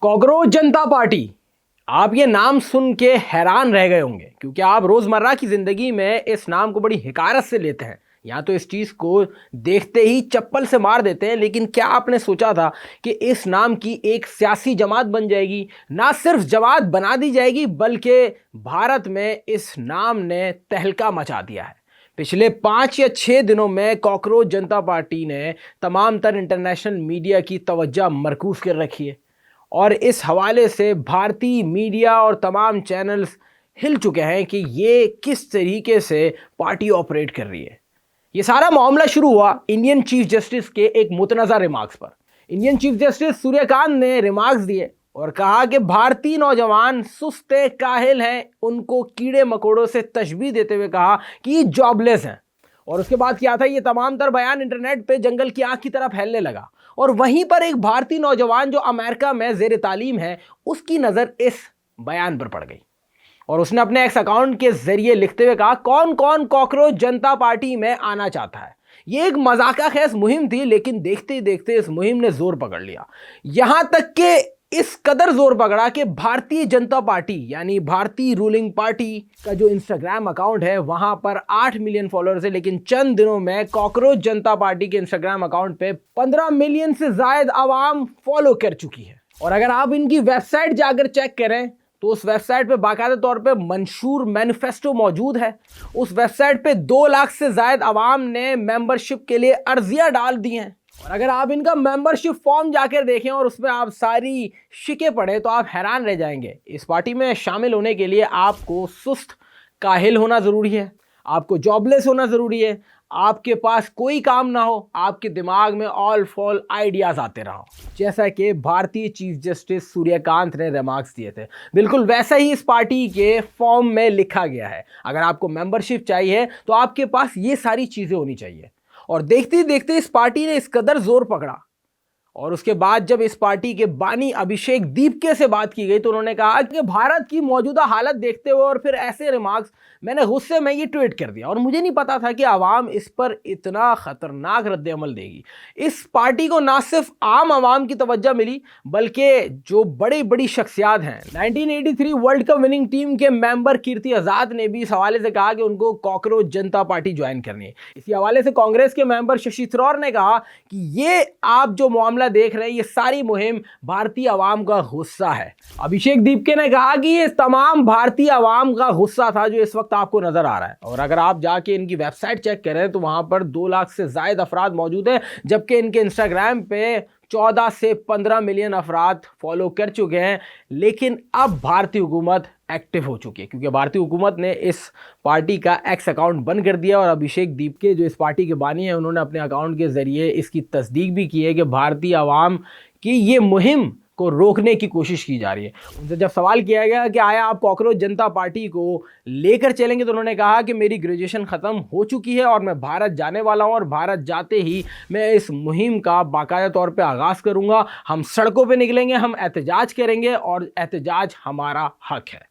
Cockroach जनता party, आप ये नाम सुन के हैरान रह गए होंगे क्योंकि आप रोजमर्रा की जिंदगी में इस नाम को बड़ी हिकारत से लेते हैं या तो इस चीज को देखते ही चप्पल से मार देते हैं। लेकिन क्या आपने सोचा था कि इस नाम की एक सियासी जमात बन जाएगी? ना सिर्फ जमात बना दी जाएगी बल्कि भारत में इस नाम ने तहलका मचा दिया है। पिछले 5 या 6 दिनों में कॉकरोच जनता पार्टी ने तमाम तर इंटरनेशनल मीडिया की तवज्जो मरकूज कर रखी है और इस हवाले से भारतीय मीडिया और तमाम चैनल्स हिल चुके हैं कि ये किस तरीके से पार्टी ऑपरेट कर रही है। ये सारा मामला शुरू हुआ इंडियन चीफ जस्टिस के एक मुतनज़ा रिमार्क्स पर। इंडियन चीफ जस्टिस सूर्यकांत ने रिमार्क्स दिए और कहा कि भारतीय नौजवान सुस्त काहिल हैं, उनको कीड़े मकोड़ों से तशबीह देते हुए कहा कि ये जॉबलेस हैं। और उसके बाद क्या था, ये तमाम तर बयान इंटरनेट पे जंगल की आंख की तरह फैलने लगा और वहीं पर एक भारतीय नौजवान जो अमेरिका में ज़ेर तालीम है, उसकी नज़र इस बयान पर पड़ गई और उसने अपने एक्स अकाउंट के जरिए लिखते हुए कहा, कौन कौन कॉकरोच जनता पार्टी में आना चाहता है। ये एक मजाका खेज मुहिम थी, लेकिन देखते ही देखते इस मुहिम ने जोर पकड़ लिया। यहां तक कि इस कदर जोर पकड़ा कि भारतीय जनता पार्टी यानी भारतीय रूलिंग पार्टी का जो इंस्टाग्राम अकाउंट है वहां पर 8 मिलियन फॉलोअर्स है, लेकिन चंद दिनों में कॉकरोच जनता पार्टी के इंस्टाग्राम अकाउंट पे 15 मिलियन से ज्यादा आवाम फॉलो कर चुकी है। और अगर आप इनकी वेबसाइट जाकर चेक करें तो उस वेबसाइट पे बाकायदा तौर पे मंशूर मैनिफेस्टो मौजूद है। उस वेबसाइट पे 2 लाख से ज्यादा आवाम ने मेंबरशिप के लिए अर्जियां डाल दी हैं। और अगर आप इनका मेंबरशिप फॉर्म जाकर देखें और उसमें आप सारी शिकें पढ़ें तो आप हैरान रह जाएंगे। इस पार्टी में शामिल होने के लिए आपको सुस्त काहिल होना ज़रूरी है, आपको जॉबलेस होना ज़रूरी है, आपके पास कोई काम ना हो, आपके दिमाग में ऑल फॉल आइडियाज़ आते रहो, जैसा कि भारतीय चीफ जस्टिस सूर्यकांत ने रिमार्क्स दिए थे। बिल्कुल वैसा ही इस पार्टी के फॉर्म में लिखा गया है। अगर आपको मेंबरशिप चाहिए तो आपके पास ये सारी चीज़ें होनी चाहिए। और देखते ही देखते इस पार्टी ने इस कदर जोर पकड़ा और उसके बाद जब इस पार्टी के बानी अभिषेक दीपके से बात की गई तो उन्होंने कहा कि भारत की मौजूदा हालत देखते हुए और फिर ऐसे रिमार्क्स, मैंने गुस्से में ये ट्वीट कर दिया और मुझे नहीं पता था कि आवाम इस पर इतना खतरनाक रद्द-ए-अमल देगी। इस पार्टी को ना सिर्फ आम आवाम की तवज्जो मिली बल्कि जो बड़ी बड़ी शख्सियात हैं, 1983 वर्ल्ड कप विनिंग टीम के मेंबर कीर्ति आज़ाद ने भी इस हवाले से कहा कि उनको कॉकरोच जनता पार्टी ज्वाइन करनी है। इसी हवाले से कांग्रेस के मेंबर शशि थरूर ने कहा कि ये आप जो मामला देख रहे हैं, ये सारी मुहिम भारतीय आवाम का गुस्सा है। अभिषेक दीपके ने कहा कि ये तमाम भारतीय आवाम का गुस्सा था जो इस वक्त आपको नजर आ रहा है। और अगर आप जाके इनकी वेबसाइट चेक करें तो वहां पर 2 लाख से ज्यादा अफराद मौजूद हैं, जबकि इनके इंस्टाग्राम पे 14 से 15 मिलियन अफराद फॉलो कर चुके हैं। लेकिन अब भारतीय हुकूमत एक्टिव हो चुकी है क्योंकि भारतीय हुकूमत ने इस पार्टी का एक्स अकाउंट बंद कर दिया और अभिषेक दीपके जो इस पार्टी के बानी हैं, उन्होंने अपने अकाउंट के ज़रिए इसकी तस्दीक भी की है कि भारतीय आवाम की ये मुहिम को रोकने की कोशिश की जा रही है। उनसे जब सवाल किया गया कि आया आप कॉकरोच जनता पार्टी को लेकर चलेंगे तो उन्होंने कहा कि मेरी ग्रेजुएशन ख़त्म हो चुकी है और मैं भारत जाने वाला हूं और भारत जाते ही मैं इस मुहिम का बाकायदा तौर पे आगाज़ करूंगा। हम सड़कों पे निकलेंगे, हम एहतजाज करेंगे और एहतजाज हमारा हक है।